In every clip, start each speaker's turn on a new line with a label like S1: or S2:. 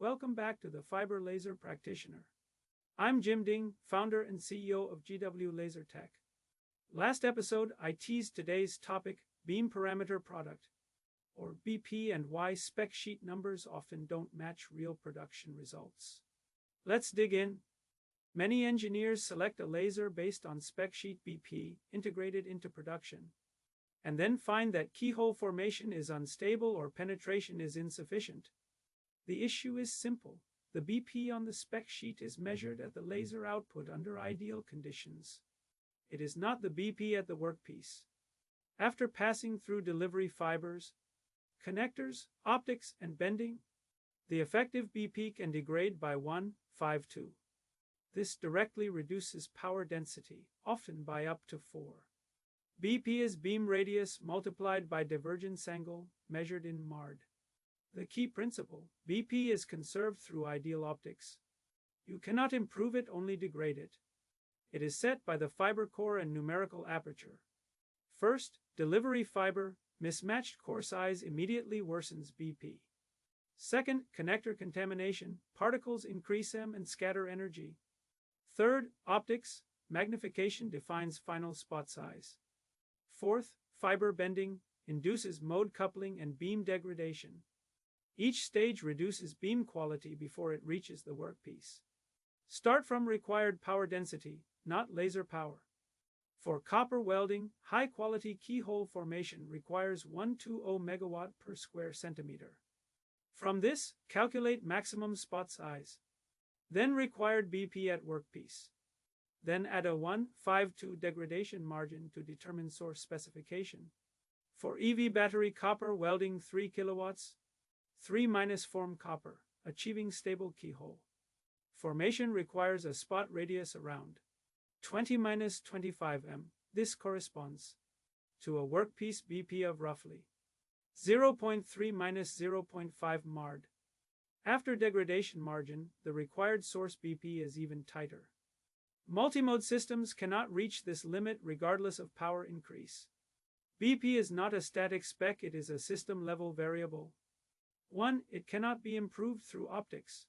S1: Welcome back to the Fiber Laser Practitioner. I'm Jim Ding, founder and CEO of GW Laser Tech. Last episode, I teased today's topic, beam parameter product, or BP, and why spec sheet numbers often don't match real production results. Let's dig in. Many engineers select a laser based on spec sheet BP integrated into production, and then find that keyhole formation is unstable or penetration is insufficient. The issue is simple. The BP on the spec sheet is measured at the laser output under ideal conditions. It is not the BP at the workpiece. After passing through delivery fibers, connectors, optics, and bending, the effective BP can degrade by 1.52. This directly reduces power density, often by up to 4. BP is beam radius multiplied by divergence angle, measured in mard. The key principle, BP is conserved through ideal optics. You cannot improve it, only degrade it. It is set by the fiber core and numerical aperture. First, delivery fiber, mismatched core size immediately worsens BP. Second, connector contamination, particles increase M and scatter energy. Third, optics, magnification defines final spot size. Fourth, fiber bending, induces mode coupling and beam degradation. Each stage reduces beam quality before it reaches the workpiece. Start from required power density, not laser power. For copper welding, high-quality keyhole formation requires 120 megawatt per square centimeter. From this, calculate maximum spot size. Then required BP at workpiece. Then add a 1.52 degradation margin to determine source specification. For EV battery copper welding 3 kilowatts, 3- form copper, achieving stable keyhole. Formation requires a spot radius around 20-25 m. This corresponds to a workpiece BP of roughly 0.3-0.5 mard. After degradation margin, the required source BP is even tighter. Multimode systems cannot reach this limit regardless of power increase. BP is not a static spec, it is a system-level variable. 1. It cannot be improved through optics.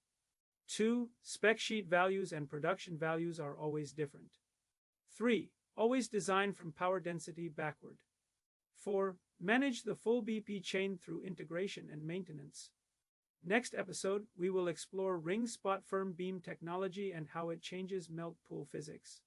S1: 2. Spec sheet values and production values are always different. 3. Always design from power density backward. 4. Manage the full BP chain through integration and maintenance. Next episode, we will explore ring spot firm beam technology and how it changes melt pool physics.